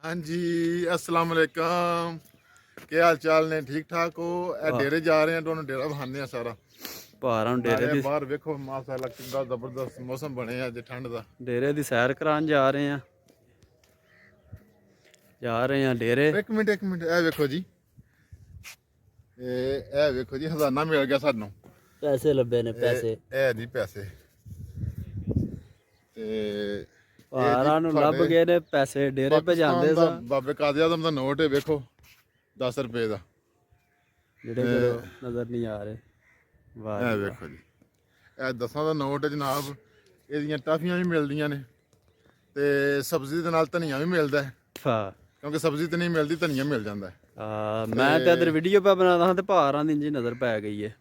हाँ जी, अस्सलाम वालेकुम। क्या हाल चाल ने? ठीक ठाक हो? डेरे जा रहे हैं, दोनों डेरा बहाने हैं सारा। ਭਾਰਾਂ ਨੂੰ ਡੇਰੇ नाले ਦੀ बाहर वेखो माशाअल्लाह कितना जबरदस्त मौसम बने अज ठंड का। ਡੇਰੇ ਦੀ ਸੈਰ ਕਰਾਉਣ ਜਾ ਰਹੇ ਆ ਡੇਰੇ। एक मिनट ए वेखो जी, ए वेखो जी, खजाना मिल गया सानू। ਪੈਸੇ ਲੱਭੇ ਨੇ ਪੈਸੇ। ए जी पैसे ते ये जी ਭਾਰਾਂ ਨੂੰ ਲੱਭ साडे ਗਏ ਨੇ ਪੈਸੇ, ਡੇਰੇ पाकिस्तान ਭਜਾਉਂਦੇ दा ਸਾਂ बाबे कादे आजम दा नोट है, वेखो 10 रुपए का। ਜਿਹੜੇ ਕੋਲੋਂ ਨਜ਼ਰ ਨਹੀਂ ਆ ਰਹੇ। ਵਾਹ ए ਜੀ ਵਾਹ। वेखो जी, ए 10 ਦਾ ਨੋਟ ਹੈ ਜਨਾਬ। ਇਹਦੀਆਂ ਟਾਫੀਆਂ ਵੀ ਮਿਲਦੀਆਂ ਨੇ ਤੇ ਸਬਜ਼ੀ ਦੇ ਨਾਲ ਧਨੀਆ ਵੀ ਮਿਲਦਾ ਹੈ, ਹਾਂ ਕਿਉਂਕਿ ਸਬਜ਼ੀ ਤੇ ਨਹੀਂ ਮਿਲਦੀ, ਧਨੀਆ ਮਿਲ ਜਾਂਦਾ ਹੈ। ਮੈਂ ਤੇ ਇਧਰ ਵੀਡੀਓ ਪਾ ਬਣਾਦਾ ਹਾਂ ਤੇ ਭਾਰਾਂ ਦੀ ਇੰਜ ਨਜ਼ਰ ਪੈ ਗਈ ਹੈ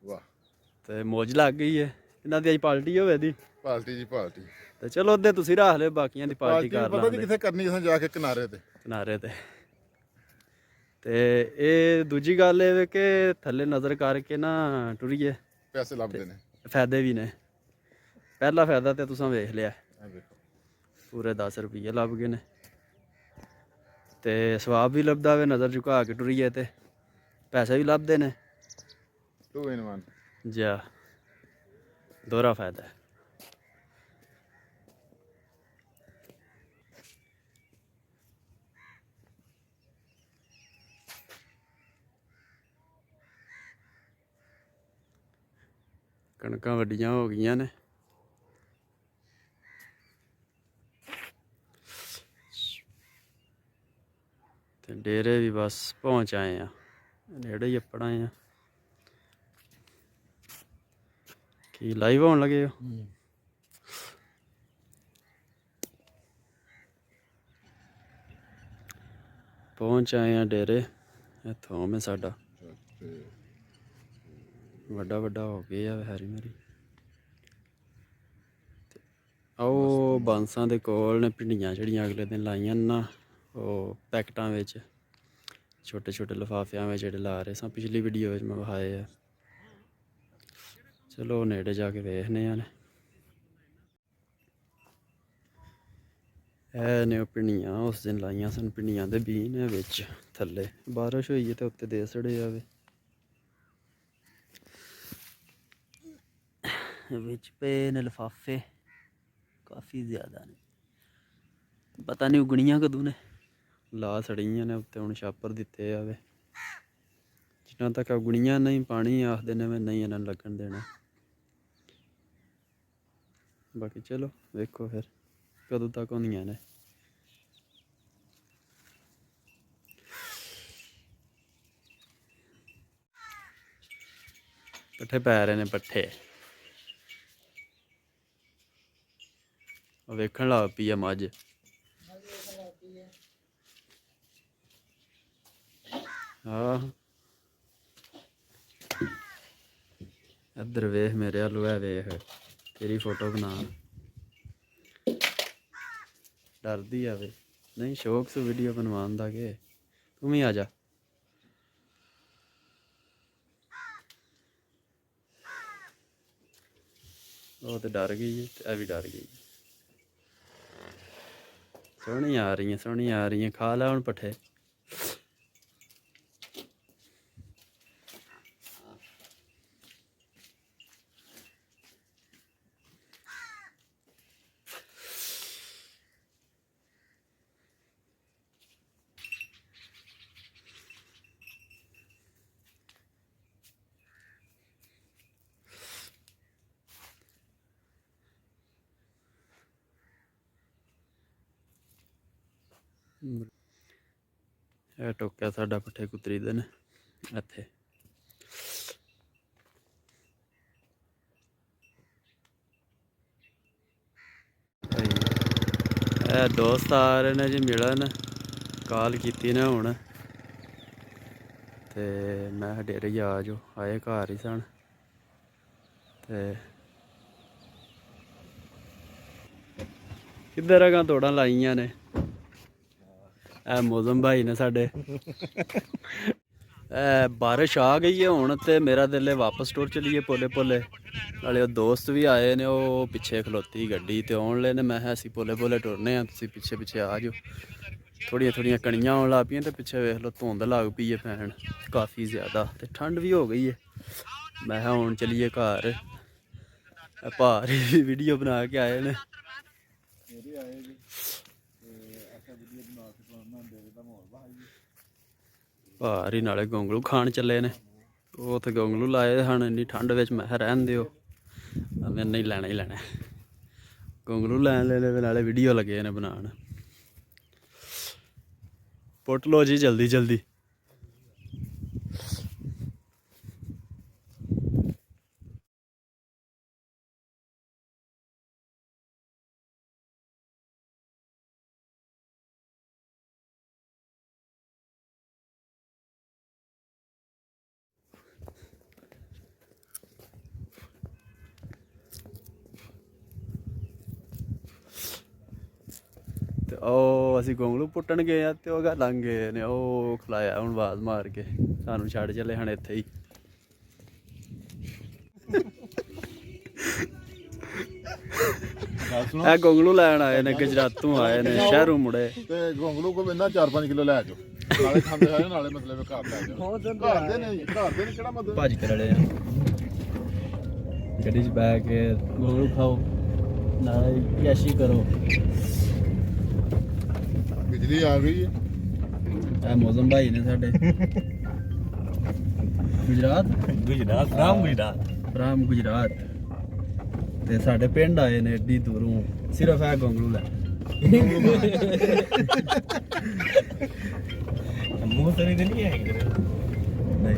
ਵਾਹ, ਤੇ ਮੌਜ ਲੱਗ ਗਈ ਹੈ। ਇਹਨਾਂ ਦੀ ਅੱਜ ਪਾਰਟੀ ਹੋਵੇ ਦੀ ਪਾਲਟੀ ਜੀ ਪਾਲਟੀ। ਤੇ ਚਲੋ ਅੱਧੇ ਤੁਸੀਂ ਰੱਖ ਲਿਓ, ਬਾਕੀਆਂ ਦੀ ਪਾਰਟੀ ਪਾਲਟੀ ਕਰ ਪਤਾ ਜੀ ਲਾਂਗੇ ਕਿੱਥੇ ਕਰਨੀ, ਅਸਾਂ ਜਾ ਕੇ ਕਿਨਾਰੇ ਤੇ। ਕਿਨਾਰੇ ਤੇ ਇਹ ਦੂਜੀ ਗੱਲ ਇਹ ਵੇ ਕਿ ਥੱਲੇ ਨਜ਼ਰ ਕਰਕੇ ਨਾ ਟੁਰੀਏ, ਪੈਸੇ ਲੱਭਦੇ ਨੇ। ਫਾਇਦੇ ਵੀ ਨੇ। ਪਹਿਲਾ ਫਾਇਦਾ ਤੇ ਤੁਸੀਂ ਵੇਖ ਲਿਆ, ਇਹ ਵੇਖੋ ਪੂਰੇ 10 ਰੁਪਏ ਲੱਭ ਗਏ ਨੇ ਤੇ ਸਵਾਬ ਵੀ ਲੱਭਦਾ ਵੇ। ਨਜ਼ਰ ਝੁਕਾ ਕੇ ਟੁਰੀਏ ਤੇ ਪੈਸੇ ਵੀ ਲੱਭਦੇ ਨੇ। 2 in 1। ਜਾ ਦੋਹਰਾ ਫਾਇਦਾ ਹੈ। ਕਣਕਾਂ ਵੱਡੀਆਂ ਹੋ ਗਈਆਂ ਨੇ। ਤੇ ਡੇਰੇ ਵੀ ਬਸ ਪਹੁੰਚ ਆਏ ਆ, ਨੇੜੇ ਹੀ ਆਪਣਾ ਆ। ਕੀ ਲਾਈਵ ਹੋਣ ਲੱਗੇ ਹੋ? ਪਹੁੰਚ ਆਏ ਆ ਡੇਰੇ। ਇੱਥੋਂ ਮੈਂ ਸਾਡਾ ਵੱਡਾ ਵੱਡਾ ਹੋ ਗਿਆ ਹੈਰੀ ਮੇਰੀ। ਆਓ ਬਾਂਸਾਂ ਦੇ ਕੋਲ ਨੇ ਭਿੰਡੀਆਂ ਜਿਹੜੀਆਂ ਅਗਲੇ ਦਿਨ ਲਾਈਆਂ ਨਾ, ਉਹ ਪੈਕਟਾਂ ਵਿੱਚ ਛੋਟੇ ਛੋਟੇ ਲਿਫਾਫਿਆਂ ਵਿੱਚ ਜਿਹੜੇ ਲਾ ਰਹੇ ਸਾਂ, ਪਿਛਲੀ ਵੀਡੀਓ ਵਿੱਚ ਮੈਂ ਵਿਖਾਏ ਆ। ਚਲੋ ਨੇੜੇ ਜਾ ਕੇ ਵੇਖਦੇ ਆ ਨੇ। ਇਹ ਨੇ ਉਹ ਭਿੰਡੀਆਂ ਉਸ ਦਿਨ ਲਾਈਆਂ ਸਨ। ਭਿੰਡੀਆਂ ਦੇ ਬੀਜ ਨੇ ਵਿੱਚ, ਥੱਲੇ ਬਾਰਿਸ਼ ਹੋਈ ਹੈ ਤੇ ਉੱਤੇ ਦੇ ਸੜੇ ਆਵੇ। ਵਿੱਚ ਪਏ ਨੇ ਲਿਫਾਫੇ ਕਾਫੀ ਜ਼ਿਆਦਾ ਨੇ, ਪਤਾ ਨਹੀਂ ਉਗਣੀਆਂ ਕਦੋਂ ਨੇ। ਲਾ ਸੜੀਆਂ ਨੇ ਉੱਤੇ, ਹੁਣ ਛਾਪਰ ਦਿੱਤੇ ਆਵੇ। ਜਿੰਨਾ ਤੱਕ ਉਗਣੀਆਂ ਨਹੀਂ, ਪਾਣੀ ਆਖਦੇ ਨੇ ਮੈਂ ਨਹੀਂ ਇਹਨਾਂ ਨੂੰ ਲੱਗਣ ਦੇਣਾ। ਬਾਕੀ ਚਲੋ ਵੇਖੋ ਫਿਰ ਕਦੋਂ ਤੱਕ ਹੁੰਦੀਆਂ ਨੇ। ਪੱਠੇ ਪੈ ਰਹੇ ਨੇ ਪੱਠੇ। ਉਹ ਵੇਖਣ ਲੱਗ ਪਈ ਆ ਮੱਝ। ਆਹ ਇੱਧਰ ਵੇਖ ਮੇਰੇ ਵੱਲ, ਇਹ ਵੇਖ ਤੇਰੀ ਫੋਟੋ ਬਣਾ। ਡਰਦੀ ਆਵੇ ਨਹੀਂ, ਸ਼ੌਕ ਸੀ ਵੀਡੀਓ ਬਣਵਾਉਣ ਦਾ ਕਿ ਤੂੰ ਵੀ ਆ ਜਾ। ਉਹ ਤੇ ਡਰ ਗਈ ਹੈ ਤੇ ਇਹ ਵੀ ਡਰ ਗਈ। ਸੋਹਣੀ ਆ ਰਹੀਆਂ, ਸੋਹਣੀ ਆ ਰਹੀਆਂ। ਖਾ ਲੈ ਹੁਣ ਪੱਠੇ। ਇਹ ਟੋਕਿਆ ਸਾਡਾ ਪੱਠੇ ਕੁਤਰੀ ਦੇ ਨੇ ਇੱਥੇ। ਇਹ ਦੋਸਤ ਆ ਰਹੇ ਨੇ ਜੀ ਮਿਲਣ, ਕਾਲ ਕੀਤੀ ਨੇ ਹੁਣ ਤੇ ਮੈਂ ਡੇਰੇ ਹੀ ਆ ਜਾਓ। ਆਏ ਘਰ ਹੀ ਸਨ ਤੇ ਕਿੱਧਰ ਅਗਾਂ ਤੋੜਾਂ ਲਾਈਆਂ ਨੇ। ਇਹ ਮੌਜ਼ਮ ਭਾਈ ਨੇ ਸਾਡੇ, ਬਾਰਿਸ਼ ਆ ਗਈ ਹੈ ਹੁਣ ਤੇ ਮੇਰਾ ਦਿਲ ਹੈ ਵਾਪਸ ਟੁਰ ਚਲੀਏ ਪੋਲੇ ਪੋਲੇ। ਨਾਲੇ ਉਹ ਦੋਸਤ ਵੀ ਆਏ ਨੇ, ਉਹ ਪਿੱਛੇ ਖਲੋਤੀ ਗੱਡੀ ਤੇ ਆਉਣ ਲੈ ਨੇ। ਮੈਂ ਕਿਹਾ ਅਸੀਂ ਪੋਲੇ ਪੋਲੇ ਟੁਰਨੇ ਆ, ਤੁਸੀਂ ਪਿੱਛੇ ਪਿੱਛੇ ਆ ਜਾਓ। ਥੋੜੀਆਂ ਥੋੜੀਆਂ ਕਣੀਆਂ ਆਉਣ ਲੱਗ ਪਈਆਂ ਤੇ ਪਿੱਛੇ ਵੇਖ ਲਓ ਧੁੰਦ ਲੱਗ ਪਈ ਹੈ ਪੈਣ ਕਾਫੀ ਜ਼ਿਆਦਾ, ਤੇ ਠੰਡ ਵੀ ਹੋ ਗਈ ਹੈ। ਮੈਂ ਕਿਹਾ ਹੁਣ ਚਲੀਏ ਘਰ। ਭਾਰੀ ਵੀਡੀਓ ਬਣਾ ਕੇ ਆਏ ਨੇ। ਭਾਰੀ ਨਾਲੇ ਗੋਂਗਲੂ ਖਾਣ ਚੱਲੇ ਨੇ। ਉਹ ਤੇ ਗੋਂਗਲੂ ਲਾਏ ਹਨ ਇੰਨੀ ਠੰਡ ਵਿੱਚ। ਮੈਂ ਕਿਹਾ ਰਹਿਣ ਦਿਓ, ਮੈਂ ਨਹੀਂ ਲੈਣਾ ਹੀ ਲੈਣਾ। ਗੋਂਗਲੂ ਲੈਣ ਲੈ ਨਾਲੇ ਵੀਡੀਓ ਲੱਗੇ ਨੇ ਬਣਾਉਣ। ਪੁੱਟ ਲਓ ਜੀ ਜਲਦੀ ਜਲਦੀ। ਤੇ ਉਹ ਅਸੀਂ ਗੋਂਗਲੂ ਪੁੱਟਣ ਗਏ ਆ ਤੇ ਉਹ ਗਾ ਲੰਘ ਗਏ ਨੇ। ਉਹ ਖਲਾਇਆ ਹੁਣ ਆਵਾਜ਼ ਮਾਰ ਕੇ ਸਾਨੂੰ ਛੱਡ ਚੱਲੇ ਹਨ ਇੱਥੇ ਹੀ। ਇਹ ਗੋਂਗਲੂ ਲੈਣ ਆਏ ਨੇ, ਗੁਜਰਾਤੋਂ ਆਏ ਨੇ, ਸ਼ਹਿਰੋਂ ਮੁੜੇ। ਤੇ ਗੋਂਗਲੂ ਕੋ ਬੰਦਾ 4-5 ਕਿਲੋ ਲੈ ਜਾਓ, ਨਾਲੇ ਖਾਂਦੇ ਆਏ ਨਾਲੇ ਮਤਲਬ ਘਰ ਲੈ ਜਾਓ। ਘਰ ਦੇ ਨਹੀਂ ਕਿਹੜਾ ਮਤਲਬ ਭੱਜ ਕੇ ਰਲੇ ਆ ਗੱਡੀ 'ਚ ਬੈ ਕੇ। ਗੋਂਗਲੂ ਖਾਓ ਨਾਲੇ ਕੈਸ਼ੀ ਕਰੋ। ਬਿਜਲੀ ਆ ਗਈ ਹੈ। ਇਹ ਮੌਜ਼ਮ ਭਾਈ ਨੇ ਸਾਡੇ ਗੁਜਰਾਤ ਰਾਮ ਗੁਜਰਾਤ ਤੇ ਸਾਡੇ ਪਿੰਡ ਆਏ ਨੇ ਏਡੀ ਦੂਰੋਂ ਸਿਰਫ ਇਹ ਗੋਂਗਲੂ ਲੈ। ਮੂੰਹ ਤੇਰੀ ਤੇ ਨਹੀਂ ਹੈ ਨਹੀਂ